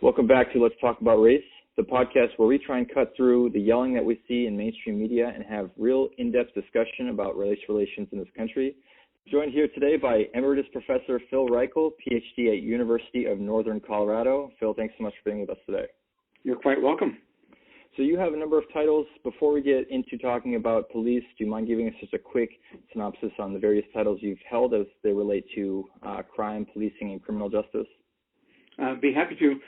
Welcome back to Let's Talk About Race, the podcast where we try and cut through the yelling that we see in mainstream media and have real in-depth discussion about race relations in this country. Joined here today by Emeritus Professor Phil Reichel, PhD at University of Northern Colorado. Phil, thanks so much for being with us today. You're quite welcome. So you have a number of titles. Before we get into talking about police, do you mind giving us just a quick synopsis on the various titles you've held as they relate to crime, policing, and criminal justice? I'd be happy to.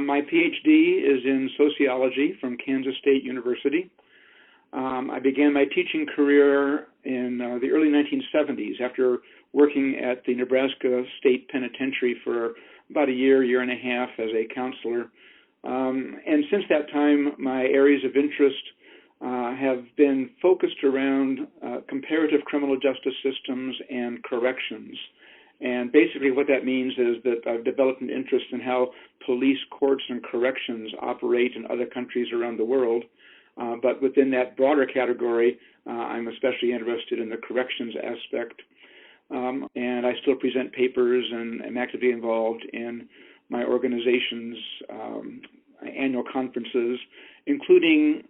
My PhD is in sociology from Kansas State University. I began my teaching career in the early 1970s after working at the Nebraska State Penitentiary for about a year and a half as a counselor. And since that time, my areas of interest have been focused around comparative criminal justice systems and corrections. And basically what that means is that I've developed an interest in how police, courts, and corrections operate in other countries around the world. But within that broader category, I'm especially interested in the corrections aspect. And I still present papers and am actively involved in my organization's annual conferences, including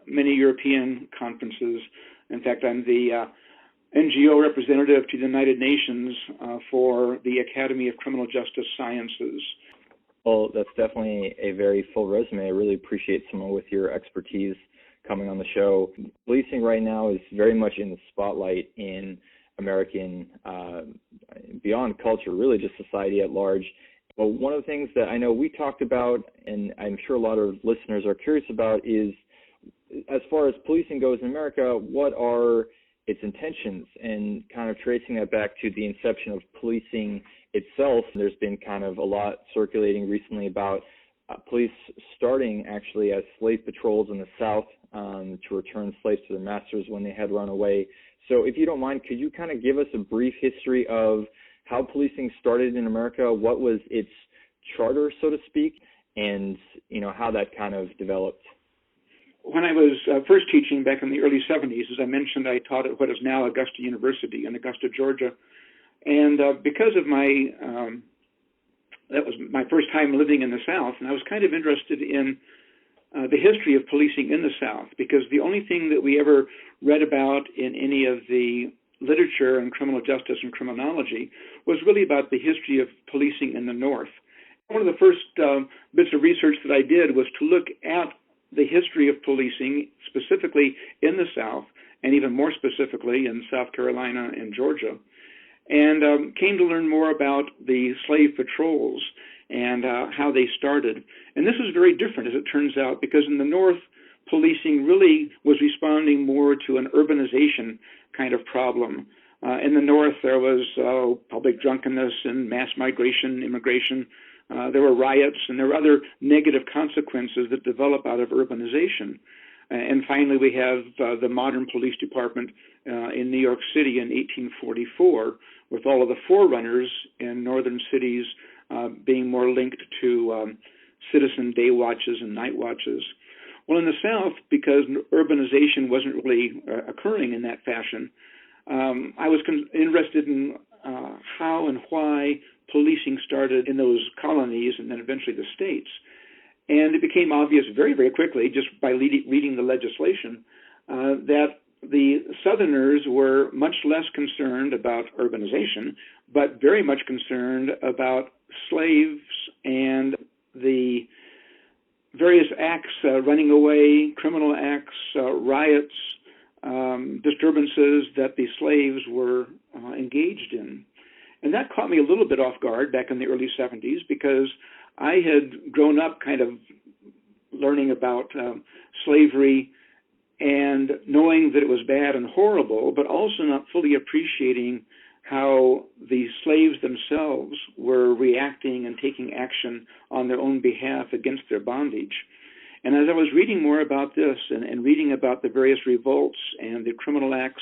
many European conferences. In fact, I'm the NGO Representative to the United Nations for the Academy of Criminal Justice Sciences. Well, that's definitely a very full resume. I really appreciate someone with your expertise coming on the show. Policing right now is very much in the spotlight in American, beyond culture, really just society at large. Well, one of the things that I know we talked about, and I'm sure a lot of listeners are curious about, is as far as policing goes in America, what are its intentions, and kind of tracing that back to the inception of policing itself. There's been kind of a lot circulating recently about police starting actually as slave patrols in the South to return slaves to their masters when they had run away. So if you don't mind, could you kind of give us a brief history of how policing started in America, what was its charter, so to speak, and how that kind of developed? When I was first teaching back in the early 70s, as I mentioned, I taught at what is now Augusta University in Augusta, Georgia. And because of that was my first time living in the South, and I was kind of interested in the history of policing in the South, because the only thing that we ever read about in any of the literature in criminal justice and criminology was really about the history of policing in the North. One of the first bits of research that I did was to look at the history of policing, specifically in the South, and even more specifically in South Carolina and Georgia, and came to learn more about the slave patrols and how they started. And this is very different, as it turns out, because in the North, policing really was responding more to an urbanization kind of problem. In the North, there was public drunkenness and mass migration, immigration. There were riots, and there were other negative consequences that develop out of urbanization. And finally, we have the modern police department in New York City in 1844, with all of the forerunners in northern cities being more linked to citizen day watches and night watches. Well, in the South, because urbanization wasn't really occurring in that fashion, I was interested in how and why policing started in those colonies and then eventually the states. And it became obvious very, very quickly, just by reading the legislation, that the Southerners were much less concerned about urbanization, but very much concerned about slaves and the various acts, running away, criminal acts, riots, disturbances that the slaves were engaged in. And that caught me a little bit off guard back in the early 70s, because I had grown up kind of learning about slavery and knowing that it was bad and horrible, but also not fully appreciating how the slaves themselves were reacting and taking action on their own behalf against their bondage. And as I was reading more about this and reading about the various revolts and the criminal acts,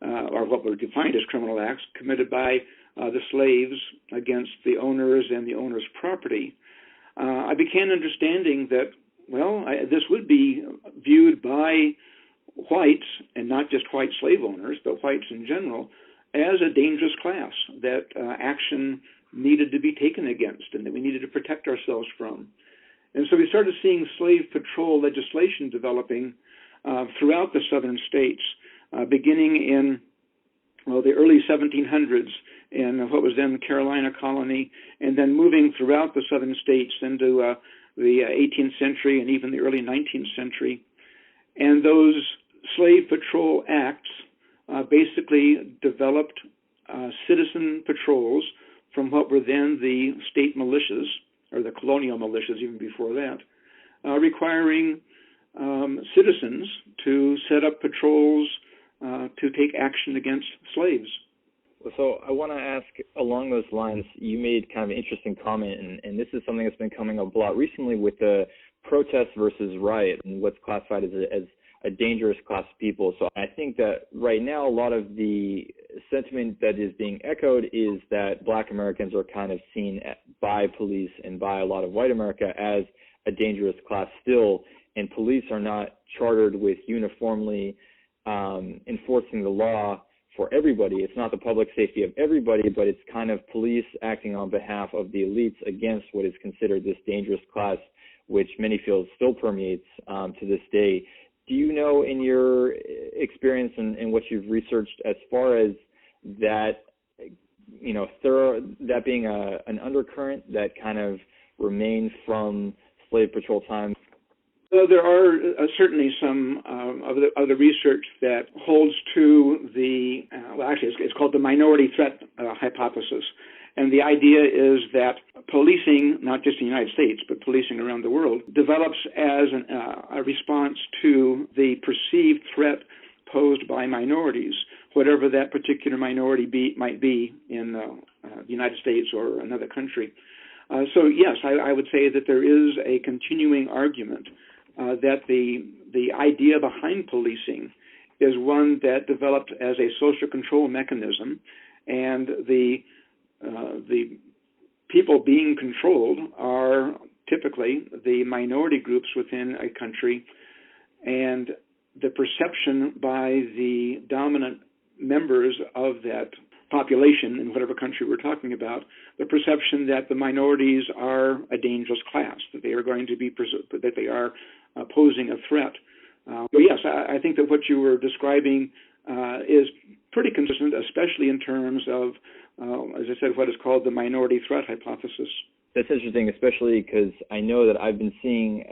or what were defined as criminal acts, committed by the slaves against the owners and the owners' property, I began understanding that, this would be viewed by whites, and not just white slave owners, but whites in general, as a dangerous class, that action needed to be taken against and that we needed to protect ourselves from. And so we started seeing slave patrol legislation developing throughout the southern states, beginning in the early 1700s in what was then the Carolina colony, and then moving throughout the southern states into the 18th century and even the early 19th century. And those slave patrol acts basically developed citizen patrols from what were then the state militias, or the colonial militias even before that, requiring citizens to set up patrols to take action against slaves. So I want to ask along those lines, you made kind of an interesting comment, and this is something that's been coming up a lot recently with the protest versus riot and what's classified as a dangerous class of people. So I think that right now a lot of the sentiment that is being echoed is that Black Americans are kind of seen by police and by a lot of white America as a dangerous class still, and police are not chartered with uniformly enforcing the law for everybody. It's not the public safety of everybody, but it's kind of police acting on behalf of the elites against what is considered this dangerous class, which many feel still permeates to this day. Do you know, in your experience and what you've researched, as far as that, that being an undercurrent that kind of remains from slave patrol times? Well, there are certainly some of the research that holds to the, it's called the minority threat hypothesis. And the idea is that policing, not just in the United States, but policing around the world, develops as a response to the perceived threat posed by minorities, whatever that particular minority might be in the United States or another country. So yes, I would say that there is a continuing argument that the idea behind policing is one that developed as a social control mechanism, and the people being controlled are typically the minority groups within a country, and the perception by the dominant members of that population in whatever country we're talking about, the perception that the minorities are a dangerous class, that they are going to be, that they are posing a threat. But yes, I think that what you were describing is pretty consistent, especially in terms of, as I said, what is called the minority threat hypothesis. That's interesting, especially because I know that I've been seeing,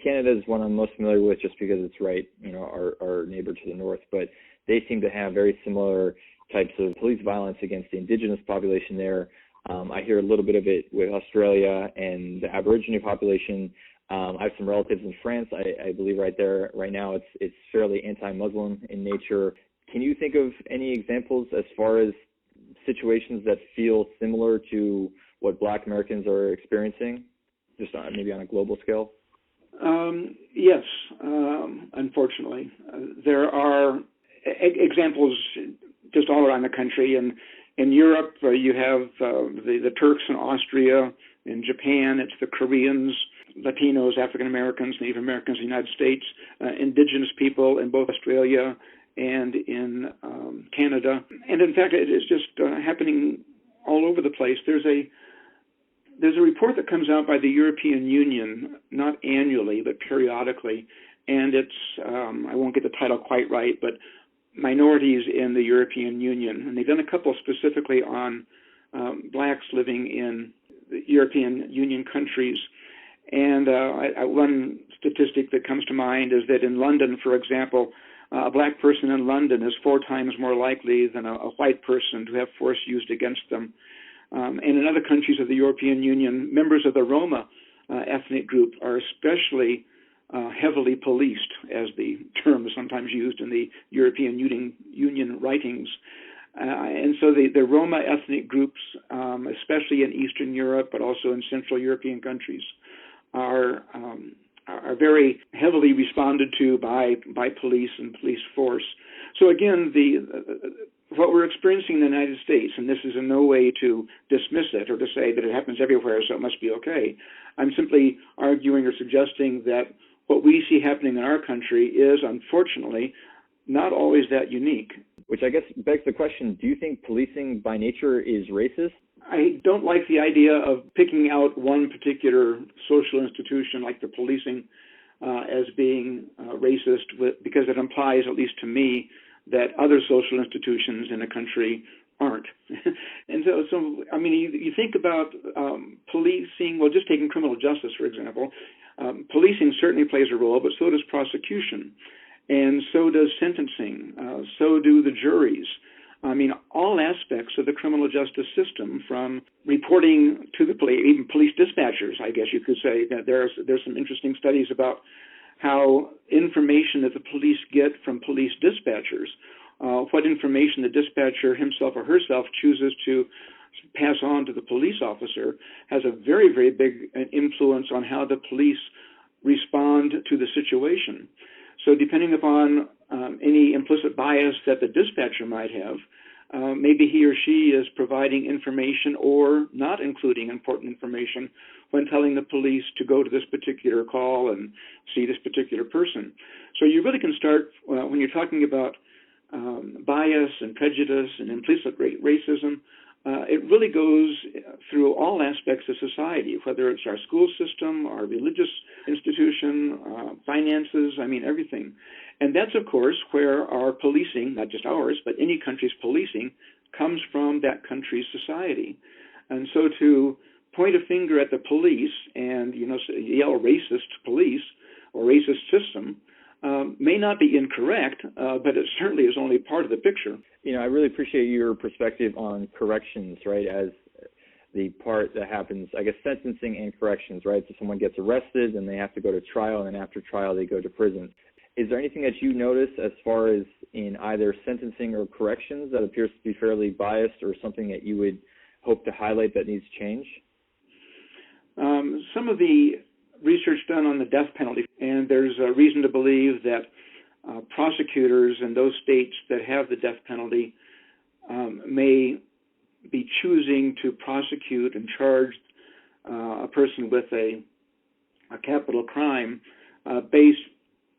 Canada is one I'm most familiar with just because it's right, our neighbor to the north, but they seem to have very similar types of police violence against the indigenous population there. I hear a little bit of it with Australia and the Aborigine population. I have some relatives in France. I believe right now it's fairly anti-Muslim in nature. Can you think of any examples as far as situations that feel similar to what Black Americans are experiencing, just maybe on a global scale? Yes, unfortunately. There are examples just all around the country. And in Europe, you have the Turks in Austria. In Japan, it's the Koreans, Latinos, African Americans, Native Americans in the United States, indigenous people in both Australia and in Canada. And in fact, it is just happening all over the place. There's a report that comes out by the European Union, not annually, but periodically, and it's, I won't get the title quite right, but minorities in the European Union. And they've done a couple specifically on blacks living in the European Union countries. And one statistic that comes to mind is that in London, for example, a black person in London is 4 times more likely than a white person to have force used against them. And in other countries of the European Union, members of the Roma ethnic group are especially heavily policed, as the term is sometimes used in the European Union writings. And so the Roma ethnic groups, especially in Eastern Europe, but also in Central European countries, are very heavily responded to by police and police force. So again, what we're experiencing in the United States, and this is in no way to dismiss it or to say that it happens everywhere, so it must be okay. I'm simply arguing or suggesting that what we see happening in our country is, unfortunately, not always that unique. Which I guess begs the question, do you think policing by nature is racist? I don't like the idea of picking out one particular social institution like the policing as being racist, because it implies, at least to me, that other social institutions in a country aren't. And so I mean, you think about policing, well, just taking criminal justice, for example, policing certainly plays a role, but so does prosecution, and so does sentencing, so do the juries. I mean, all aspects of the criminal justice system, from reporting to the police, even police dispatchers, I guess you could say, that there's some interesting studies about how information that the police get from police dispatchers, what information the dispatcher himself or herself chooses to pass on to the police officer, has a very, very big influence on how the police respond to the situation. So depending upon any implicit bias that the dispatcher might have, maybe he or she is providing information or not including important information when telling the police to go to this particular call and see this particular person. So you really can start, when you're talking about bias and prejudice and implicit racism, it really goes through all aspects of society, whether it's our school system, our religious institution, finances, I mean, everything. And that's, of course, where our policing, not just ours, but any country's policing, comes from that country's society. And so to point a finger at the police and, yell racist police or racist system may not be incorrect, but it certainly is only part of the picture. I really appreciate your perspective on corrections, right, as the part that happens, I guess, sentencing and corrections, right? So someone gets arrested and they have to go to trial, and then after trial they go to prison. Is there anything that you notice as far as in either sentencing or corrections that appears to be fairly biased, or something that you would hope to highlight that needs change? Some of the research done on the death penalty, and there's a reason to believe that prosecutors in those states that have the death penalty may be choosing to prosecute and charge a person with a capital crime based,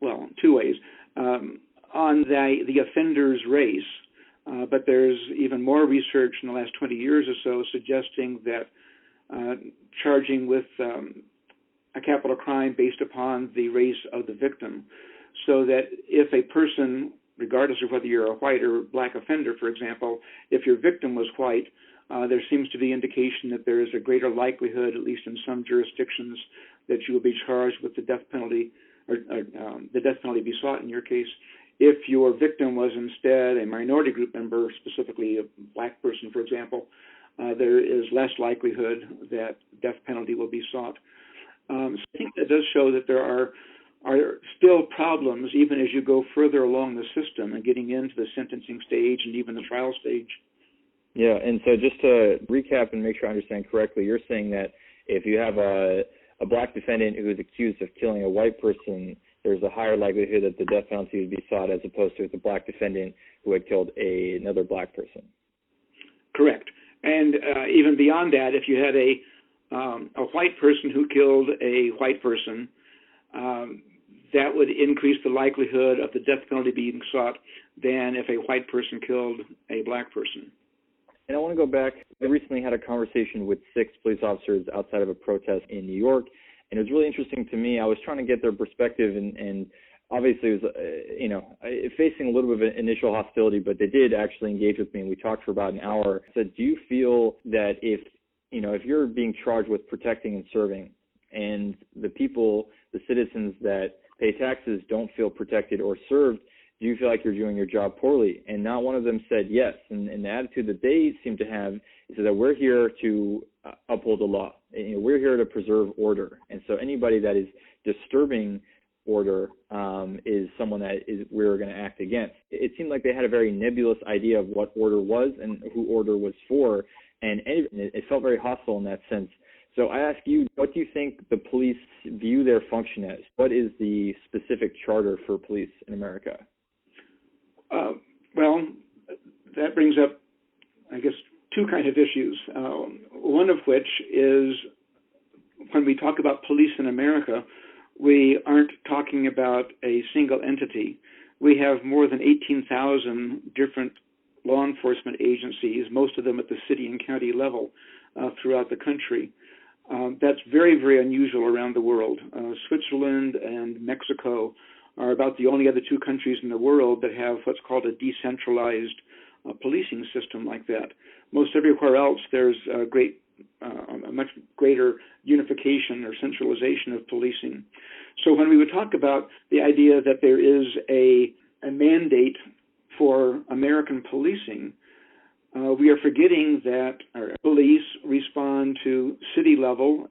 well, two ways, on the offender's race. But there's even more research in the last 20 years or so suggesting that charging with a capital crime based upon the race of the victim, so that if a person, regardless of whether you're a white or black offender, for example, if your victim was white, there seems to be indication that there is a greater likelihood, at least in some jurisdictions, that you will be charged with the death penalty, or the death penalty be sought in your case. If your victim was instead a minority group member, specifically a black person, for example, there is less likelihood that death penalty will be sought. So I think that does show that there are still problems even as you go further along the system and getting into the sentencing stage and even the trial stage. Yeah, and so just to recap and make sure I understand correctly, you're saying that if you have a black defendant who is accused of killing a white person, there's a higher likelihood that the death penalty would be sought as opposed to the black defendant who had killed another black person. Correct. And even beyond that, if you had a white person who killed a white person, that would increase the likelihood of the death penalty being sought than if a white person killed a black person. And I want to go back. I recently had a conversation with 6 police officers outside of a protest in New York, and it was really interesting to me. I was trying to get their perspective, and obviously it was, facing a little bit of initial hostility, but they did actually engage with me, and we talked for about an hour. I said, do you feel that if you're being charged with protecting and serving, and the people, the citizens that pay taxes don't feel protected or served, do you feel like you're doing your job poorly? And not one of them said yes. And the attitude that they seem to have is that we're here to uphold the law. We're here to preserve order. And so anybody that is disturbing order is someone that we're going to act against. It seemed like they had a very nebulous idea of what order was and who order was for, and it felt very hostile in that sense. So I ask you, what do you think the police view their function as? What is the specific charter for police in America? Well, that brings up, I guess, 2 kinds of issues. One of which is when we talk about police in America, we aren't talking about a single entity. We have more than 18,000 different law enforcement agencies, most of them at the city and county level. throughout the country. That's very, very unusual around the world. Switzerland and Mexico are about the only other two countries in the world that have what's called a decentralized policing system like that. Most everywhere else, there's a much greater unification or centralization of policing. So when we would talk about the idea that there is a mandate for American policing, we are forgetting that our police respond to city-level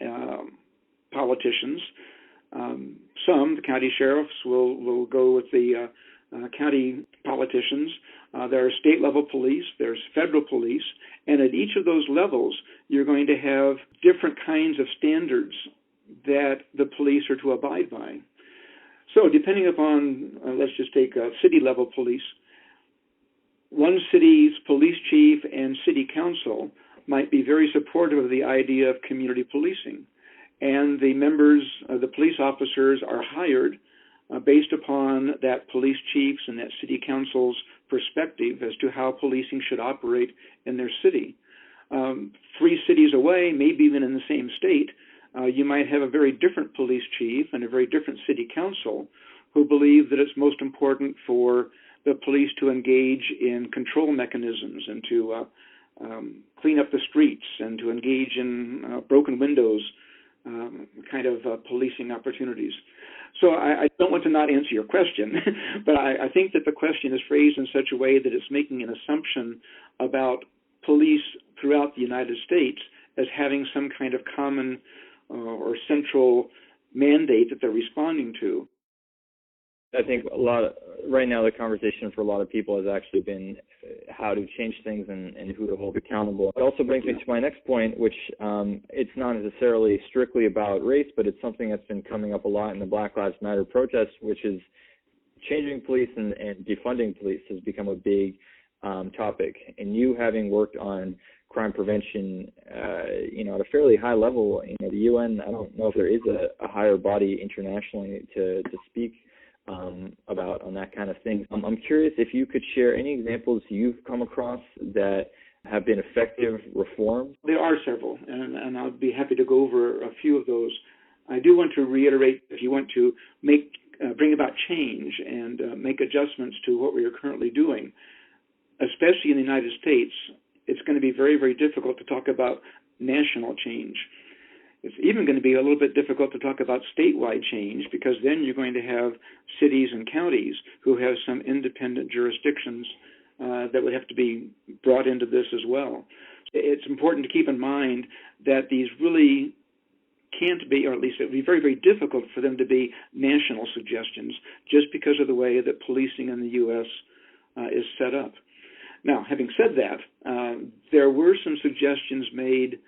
politicians. The county sheriffs will go with the county politicians. There are state-level police, there's federal police, and at each of those levels, you're going to have different kinds of standards that the police are to abide by. So depending upon, let's just take city-level police, one city's police chief and city council might be very supportive of the idea of community policing. And the members, the police officers are hired based upon that police chief's and that city council's perspective as to how policing should operate in their city. 3 cities away, maybe even in the same state, you might have a very different police chief and a very different city council who believe that it's most important for the police to engage in control mechanisms and to clean up the streets and to engage in broken windows kind of policing opportunities. So I don't want to not answer your question, but I think that the question is phrased in such a way that it's making an assumption about police throughout the United States as having some kind of common or central mandate that they're responding to. I think right now the conversation for a lot of people has actually been how to change things and who to hold accountable. It also brings me to my next point, which it's not necessarily strictly about race, but it's something that's been coming up a lot in the Black Lives Matter protests, which is changing police and defunding police has become a big topic. And you having worked on crime prevention, at a fairly high level, the UN, I don't know if there is a higher body internationally to speak about on that kind of thing. I'm curious if you could share any examples you've come across that have been effective reforms. There are several, and I'll be happy to go over a few of those. I do want to reiterate, if you want to bring about change and make adjustments to what we are currently doing, especially in the United States, it's going to be very, very difficult to talk about national change. It's even going to be a little bit difficult to talk about statewide change, because then you're going to have cities and counties who have some independent jurisdictions that would have to be brought into this as well. It's important to keep in mind that these really can't be, or at least it would be very, very difficult for them to be national suggestions, just because of the way that policing in the U.S. Is set up. Now, having said that, there were some suggestions made.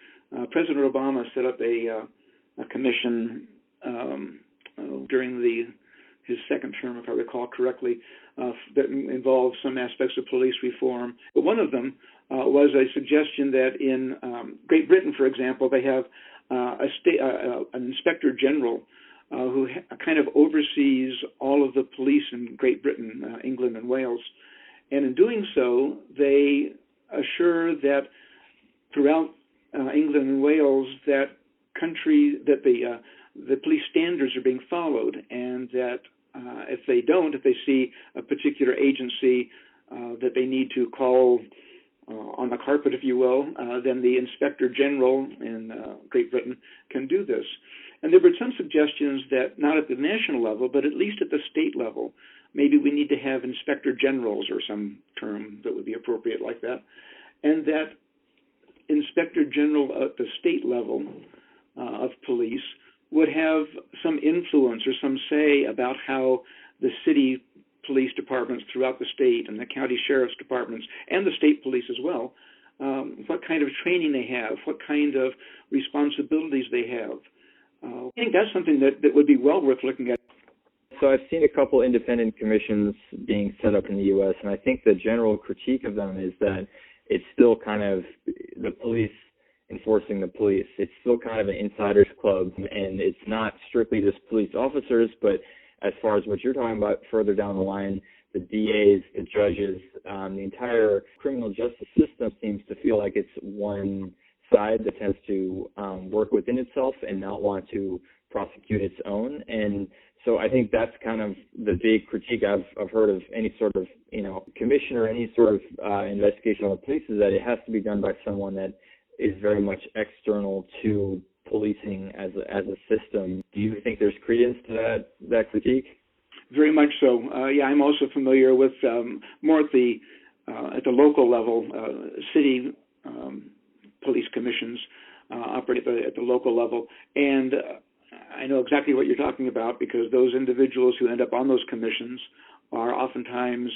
President Obama set up a commission during his second term, if I recall correctly, that involved some aspects of police reform. But one of them was a suggestion that in Great Britain, for example, they have an inspector general who kind of oversees all of the police in Great Britain, England, and Wales. And in doing so, they assure that throughout England and Wales, that the police standards are being followed, and that if they see a particular agency that they need to call on the carpet, if you will, then the Inspector General in Great Britain can do this. And there were some suggestions that not at the national level, but at least at the state level, maybe we need to have Inspector Generals or some term that would be appropriate like that, and that Inspector General at the state level of police would have some influence or some say about how the city police departments throughout the state and the county sheriff's departments and the state police as well, what kind of training they have, what kind of responsibilities they have. I think that's something that would be well worth looking at. So I've seen a couple independent commissions being set up in the U.S., and I think the general critique of them is that it's still kind of the police enforcing the police. It's still kind of an insider's club, and it's not strictly just police officers, but as far as what you're talking about further down the line, the DAs, the judges, the entire criminal justice system seems to feel like it's one side that tends to work within itself and not want to prosecute its own. And so I think that's kind of the big critique I've heard of any sort of, commission or any sort of investigation on the police, is that it has to be done by someone that is very much external to policing as a system. Do you think there's credence to that critique? Very much so. I'm also familiar with more at the local level, city police commissions operate at the local level, and I know exactly what you're talking about, because those individuals who end up on those commissions are oftentimes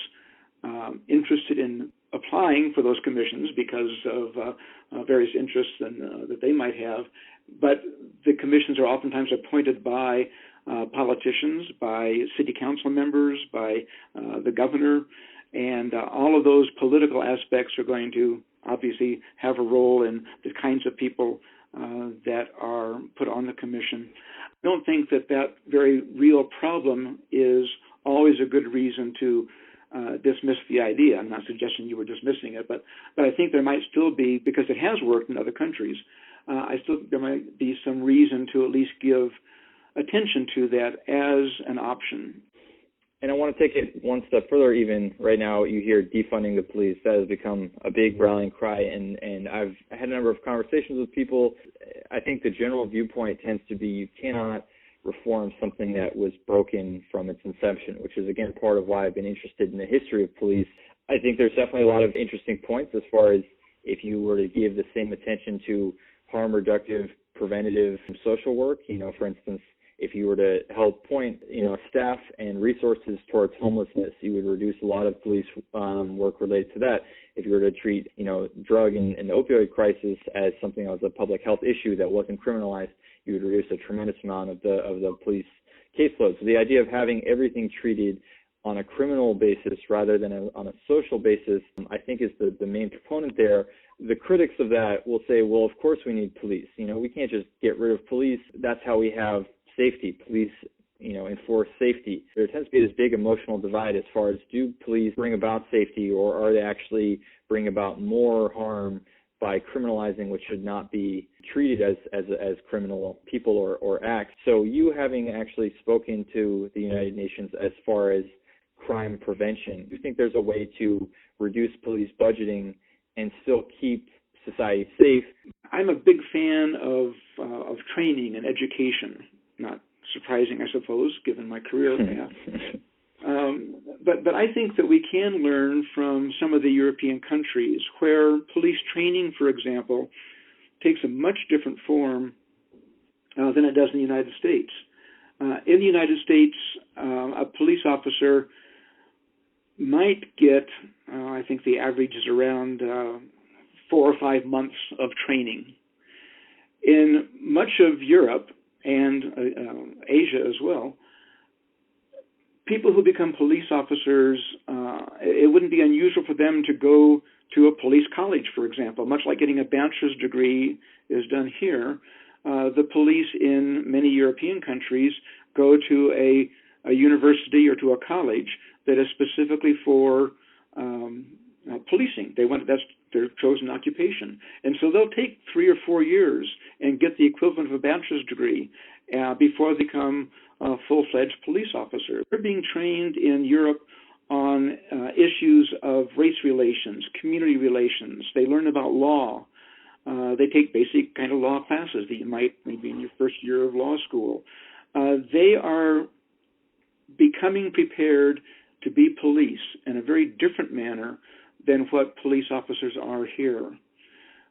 interested in applying for those commissions because of various interests that they might have. But the commissions are oftentimes appointed by politicians, by city council members, by the governor, and all of those political aspects are going to obviously have a role in the kinds of people that are put on the commission. I don't think that very real problem is always a good reason to dismiss the idea. I'm not suggesting you were dismissing it, but I think there might still be, because it has worked in other countries, there might be some reason to at least give attention to that as an option. And I want to take it one step further. Even right now, you hear defunding the police. That has become a big rallying cry, and I've had a number of conversations with people. I think the general viewpoint tends to be you cannot reform something that was broken from its inception, which is, again, part of why I've been interested in the history of police. I think there's definitely a lot of interesting points as far as if you were to give the same attention to harm reductive, preventative social work. For instance, if you were to help point, staff and resources towards homelessness, you would reduce a lot of police work related to that. If you were to treat, drug and the opioid crisis as something that was a public health issue that wasn't criminalized, you would reduce a tremendous amount of the police caseload. So the idea of having everything treated on a criminal basis rather than on a social basis, I think is the main proponent there. The critics of that will say, well, of course we need police. We can't just get rid of police. That's how we have safety. Police, enforce safety. There tends to be this big emotional divide as far as, do police bring about safety, or are they actually bring about more harm by criminalizing what should not be treated as criminal people or acts? So you, having actually spoken to the United Nations as far as crime prevention, do you think there's a way to reduce police budgeting and still keep society safe? I'm a big fan of training and education. Not surprising, I suppose, given my career path. But I think that we can learn from some of the European countries where police training, for example, takes a much different form than it does in the United States. In the United States, a police officer might get, I think the average is around 4 or 5 months of training. In much of Europe and Asia as well, people who become police officers, it wouldn't be unusual for them to go to a police college, for example. Much like getting a bachelor's degree is done here, the police in many European countries go to a university or to a college that is specifically for policing. That's their chosen occupation. And so they'll take 3 or 4 years and get the equivalent of a bachelor's degree before they become full-fledged police officers. They're being trained in Europe on issues of race relations, community relations. They learn about law. They take basic kind of law classes that you might maybe in your first year of law school. They are becoming prepared to be police in a very different manner than what police officers are here.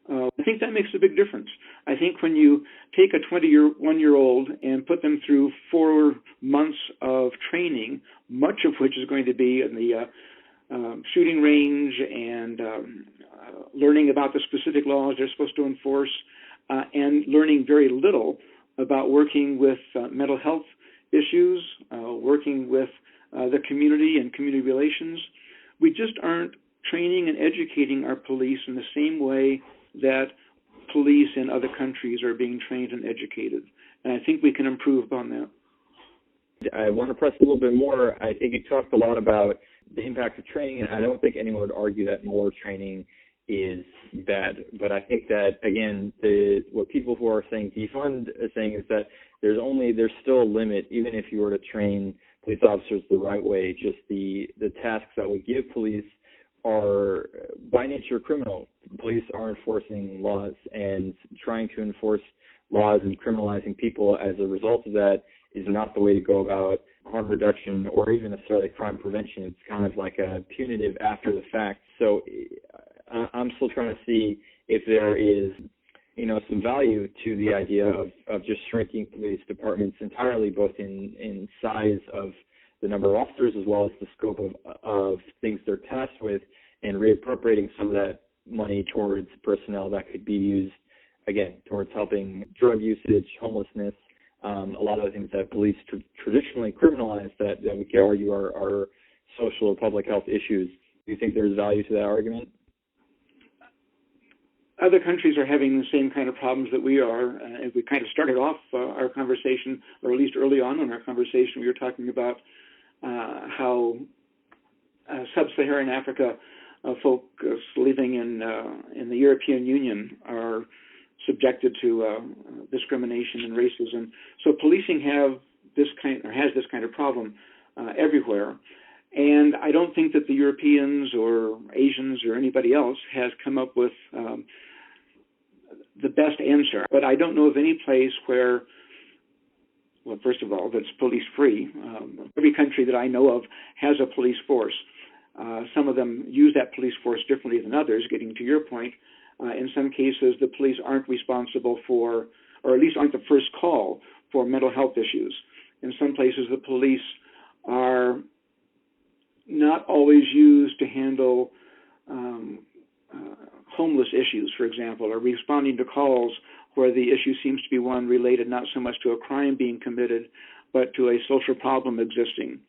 I think that makes a big difference. I think when you take a 21-year-old and put them through 4 months of training, much of which is going to be in the shooting range and learning about the specific laws they're supposed to enforce, and learning very little about working with mental health issues, working with the community and community relations. We just aren't training and educating our police in the same way that police in other countries are being trained and educated. And I think we can improve upon that. I want to press a little bit more. I think you talked a lot about the impact of training, and I don't think anyone would argue that more training is bad. But I think that, again, what people who are saying defund are saying is that there's still a limit, even if you were to train police officers the right way. Just the tasks that we give police are by nature criminal. Police are enforcing laws, and trying to enforce laws and criminalizing people as a result of that is not the way to go about harm reduction or even necessarily crime prevention. It's kind of like a punitive after the fact. So I'm still trying to see if there is, some value to the idea of just shrinking police departments entirely, both in size of the number of officers as well as the scope of things they're tasked with, and reappropriating some of that money towards personnel that could be used, again, towards helping drug usage, homelessness, a lot of the things that police traditionally criminalize that we could argue are social or public health issues. Do you think there's value to that argument? Other countries are having the same kind of problems that we are. We kind of started off our conversation, or at least early on in our conversation, we were talking about how sub-Saharan Africa folks living in the European Union are subjected to discrimination and racism. So policing has this kind of problem everywhere. And I don't think that the Europeans or Asians or anybody else has come up with the best answer. But I don't know of any place where, well, first of all, that's police-free. Every country that I know of has a police force. Some of them use that police force differently than others, getting to your point. In some cases, the police aren't responsible for, or at least aren't the first call for mental health issues. In some places, the police are not always used to handle homeless issues, for example, or responding to calls where the issue seems to be one related not so much to a crime being committed, but to a social problem existing.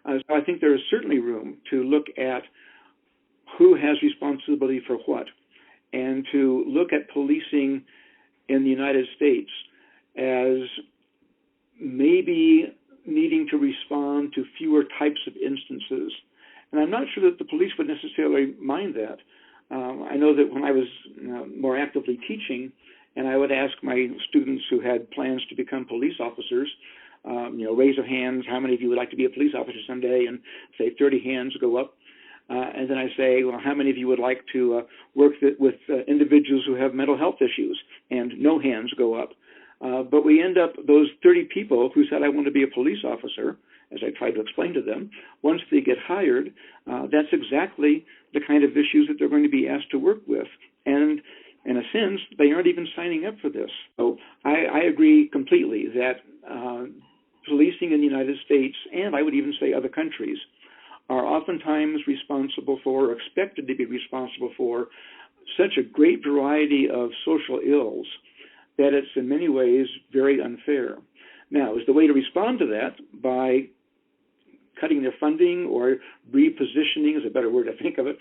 So I think there is certainly room to look at who has responsibility for what, and to look at policing in the United States as maybe needing to respond to fewer types of instances. And I'm not sure that the police would necessarily mind that. I know that when I was more actively teaching, and I would ask my students who had plans to become police officers, raise of hands, how many of you would like to be a police officer someday? And say 30 hands go up. And then I say, well, how many of you would like to work with individuals who have mental health issues? And no hands go up. But we end up, those 30 people who said, I want to be a police officer, as I tried to explain to them, once they get hired, that's exactly the kind of issues that they're going to be asked to work with. And in a sense, they aren't even signing up for this. So I agree completely that policing in the United States, and I would even say other countries, are oftentimes responsible for, or expected to be responsible for, such a great variety of social ills that it's in many ways very unfair. Now, is the way to respond to that by cutting their funding or repositioning, is a better word I think of it,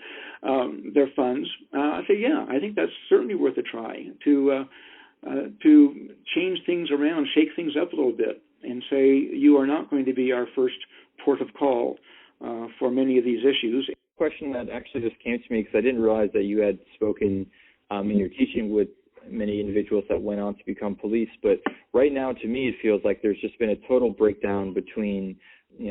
their funds? I say, yeah, I think that's certainly worth a try to change things around, shake things up a little bit, and say you are not going to be our first port of call for many of these issues. A question that actually just came to me because I didn't realize that you had spoken in your teaching with many individuals that went on to become police, but right now to me it feels like there's just been a total breakdown between,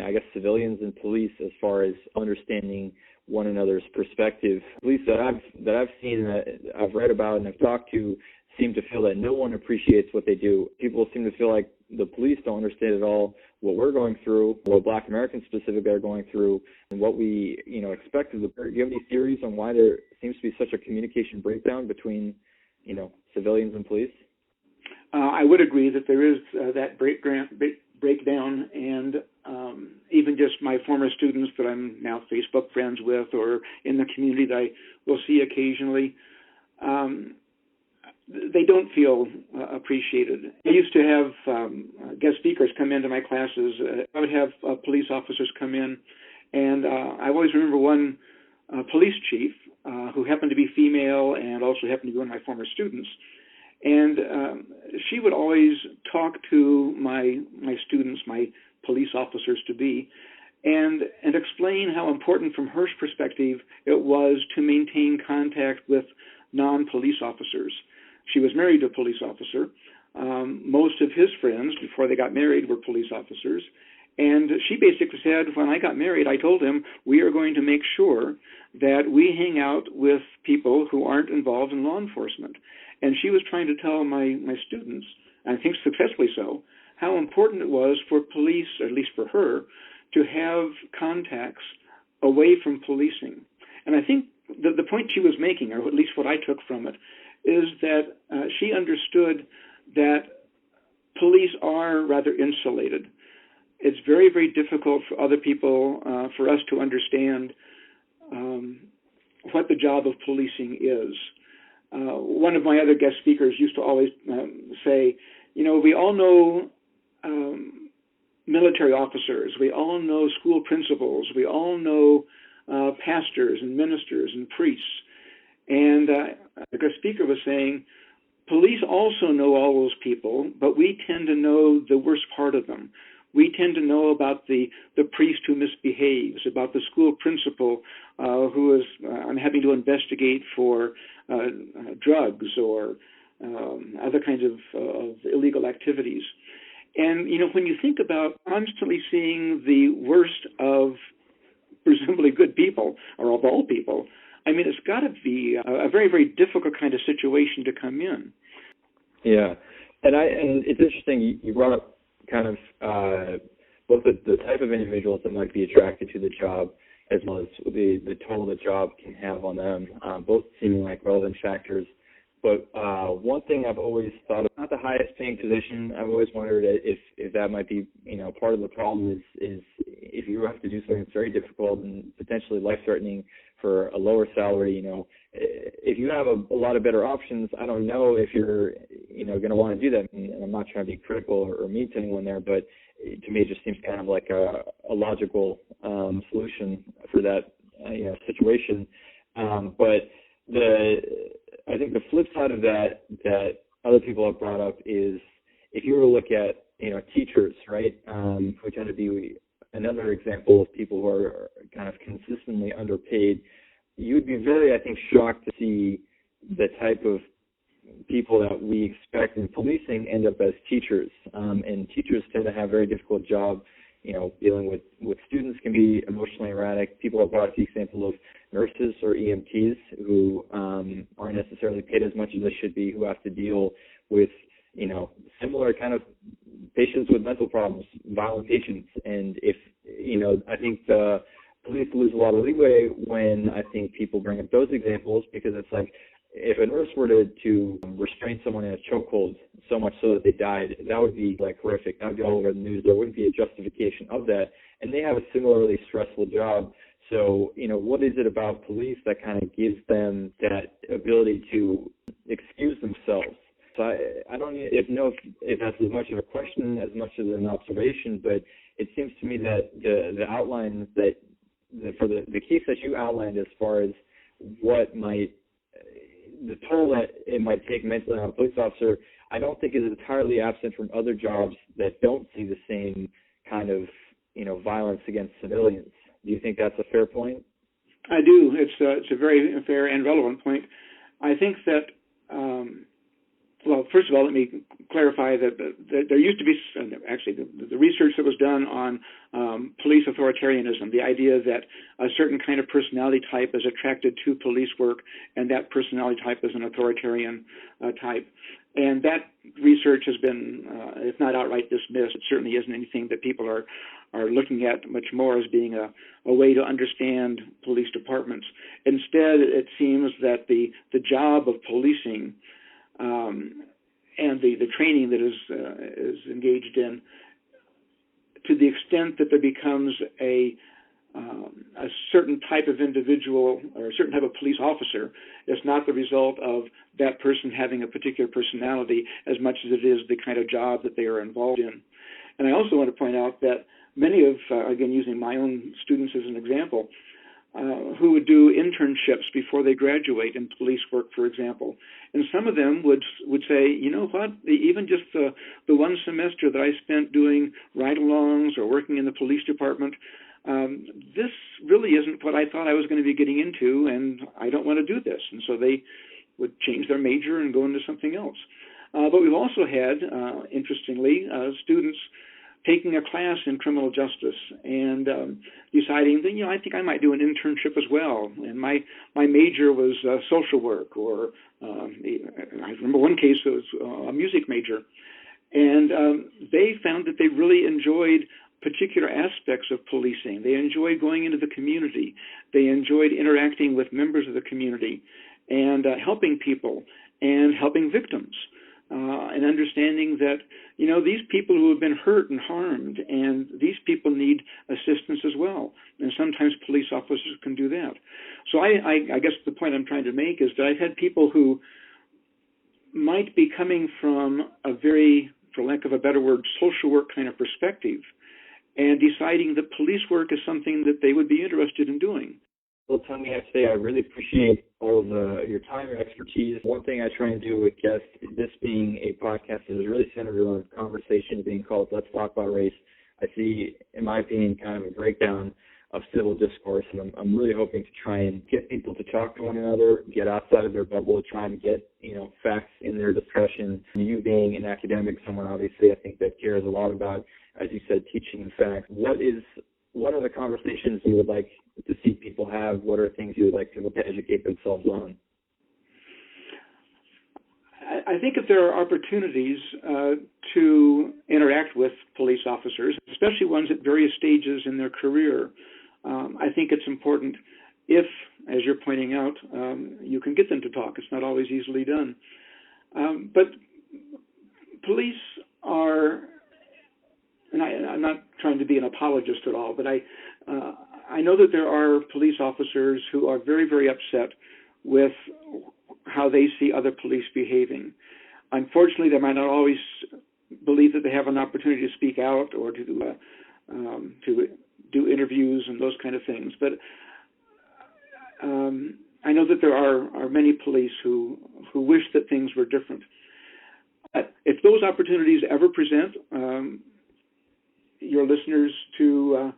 I guess, civilians and police as far as understanding one another's perspective. Police that I've seen, that I've read about and I've talked to, seem to feel that no one appreciates what they do. People seem to feel like the police don't understand at all what we're going through, what Black Americans specifically are going through, and what we expect of the. Do you have any theories on why there seems to be such a communication breakdown between civilians and police? I would agree that there is that breakdown, and even just my former students that I'm now Facebook friends with, or in the community that I will see occasionally, they don't feel appreciated. I used to have guest speakers come into my classes. I would have police officers come in, and I always remember one police chief who happened to be female and also happened to be one of my former students. And she would always talk to my students, my police officers to be, and explain how important from her perspective it was to maintain contact with non-police officers. She was married to a police officer. Most of his friends, before they got married, were police officers. And she basically said, when I got married, I told him, we are going to make sure that we hang out with people who aren't involved in law enforcement. And she was trying to tell my students, and I think successfully so, how important it was for police, or at least for her, to have contacts away from policing. And I think the point she was making, or at least what I took from it, is that she understood that police are rather insulated. It's very, very difficult for other people, for us to understand what the job of policing is. One of my other guest speakers used to always say, you know, we all know military officers, we all know school principals, we all know pastors and ministers and priests. And the guest speaker was saying, police also know all those people, but we tend to know the worst part of them. We tend to know about the priest who misbehaves, about the school principal who is having to investigate for drugs or other kinds of illegal activities. And, you know, when you think about constantly seeing the worst of presumably good people, or of all people, I mean, it's got to be a very, very difficult kind of situation to come in. Yeah, and it's interesting, you brought up kind of both the type of individuals that might be attracted to the job as well as the toll the job can have on them, both seeming like relevant factors. But one thing I've always thought of, not the highest paying position, I've always wondered if that might be, you know, part of the problem is if you have to do something that's very difficult and potentially life-threatening for a lower salary, you know, if you have a lot of better options, I don't know if you're, you know, going to want to do that. And I'm not trying to be critical or mean to anyone there, but to me it just seems kind of like a logical solution for that you know, situation. But I think the flip side of that other people have brought up is if you were to look at, you know, teachers, right, who tend to be another example of people who are kind of consistently underpaid, you would be very, I think, shocked to see the type of people that we expect in policing end up as teachers. And teachers tend to have a very difficult job. You know, dealing with students can be emotionally erratic. People have brought up the example of nurses or EMTs who aren't necessarily paid as much as they should be, who have to deal with, you know, similar kind of patients with mental problems, violent patients. And if, you know, I think the police lose a lot of leeway when I think people bring up those examples, because it's like, if a nurse were to restrain someone in a chokehold so much so that they died, that would be like horrific. That would be all over the news. There wouldn't be a justification of that. And they have a similarly stressful job. So, you know, what is it about police that kind of gives them that ability to excuse themselves? So I don't know if that's as much of a question as much as an observation, but it seems to me that the outlines that for the case that you outlined as far as what might the toll that it might take mentally on a police officer, I don't think is entirely absent from other jobs that don't see the same kind of, you know, violence against civilians. Do you think that's a fair point? I do. It's a very fair and relevant point. I think that, well, first of all, let me clarify that there used to be, actually, the research that was done on police authoritarianism, the idea that a certain kind of personality type is attracted to police work, and that personality type is an authoritarian type. And that research has been, if not outright dismissed, it certainly isn't anything that people are looking at much more as being a way to understand police departments. Instead, it seems that the job of policing and the training that is engaged in, to the extent that there becomes a certain type of individual or a certain type of police officer, it's not the result of that person having a particular personality as much as it is the kind of job that they are involved in. And I also want to point out that many of, again, using my own students as an example, who would do internships before they graduate in police work, for example. And some of them would say, you know what, even just the one semester that I spent doing ride-alongs or working in the police department, this really isn't what I thought I was going to be getting into, and I don't want to do this. And so they would change their major and go into something else. But we've also had, interestingly, students taking a class in criminal justice and deciding that, you know, I think I might do an internship as well. And my major was social work, or I remember one case it was a music major. And they found that they really enjoyed particular aspects of policing. They enjoyed going into the community. They enjoyed interacting with members of the community and helping people and helping victims. And understanding that, you know, these people who have been hurt and harmed, and these people need assistance as well. And sometimes police officers can do that. So I guess the point I'm trying to make is that I've had people who might be coming from a very, for lack of a better word, social work kind of perspective, and deciding that police work is something that they would be interested in doing. Well, Tony, I have to say I really appreciate all of your time, your expertise. One thing I try and do with guests, this being a podcast that is really centered around conversation being called Let's Talk About Race, I see, in my opinion, kind of a breakdown of civil discourse, and I'm really hoping to try and get people to talk to one another, get outside of their bubble, try and get, you know, facts in their discussion. You being an academic, someone obviously I think that cares a lot about, as you said, teaching facts. What are the conversations you would like to see people have? What are things you would like people to educate themselves on? I think if there are opportunities to interact with police officers, especially ones at various stages in their career, I think it's important if, as you're pointing out, you can get them to talk. It's not always easily done. But police are, and I'm not trying to be an apologist at all, but I know that there are police officers who are very, very upset with how they see other police behaving. Unfortunately, they might not always believe that they have an opportunity to speak out or to do interviews and those kind of things. But I know that there are many police who wish that things were different. If those opportunities ever present, your listeners to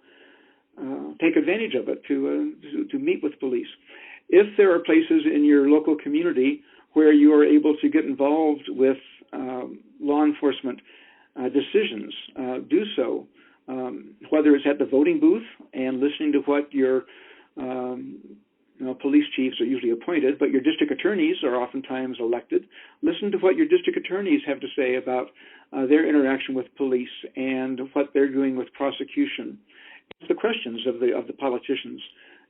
take advantage of it, to meet with police. If there are places in your local community where you are able to get involved with law enforcement decisions, do so. Whether it's at the voting booth and listening to what your police chiefs are usually appointed, but your district attorneys are oftentimes elected. Listen to what your district attorneys have to say about their interaction with police and what they're doing with prosecution. The questions of the politicians.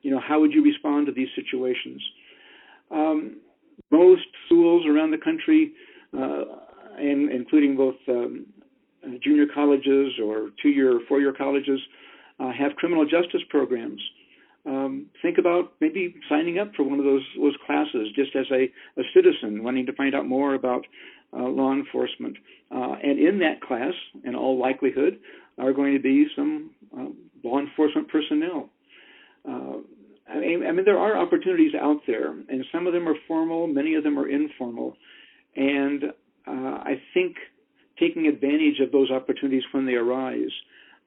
You know, how would you respond to these situations? Most schools around the country, and including both junior colleges or 2-year or 4-year colleges, have criminal justice programs. Think about maybe signing up for one of those classes just as a citizen wanting to find out more about law enforcement. And in that class, in all likelihood, are going to be some law enforcement personnel. I mean, there are opportunities out there, and some of them are formal, many of them are informal. And I think taking advantage of those opportunities when they arise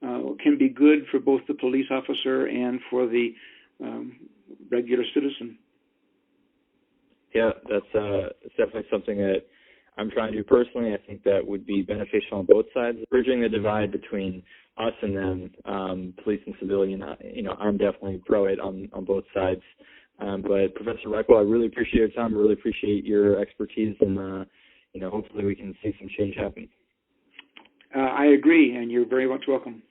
can be good for both the police officer and for the regular citizen. Yeah, that's definitely something that I'm trying to do personally. I think that would be beneficial on both sides. Bridging the divide between us and them, police and civilian, I'm definitely pro it on both sides. But Professor Reichel, I really appreciate your time. I really appreciate your expertise, and hopefully we can see some change happen. I agree, and you're very much welcome.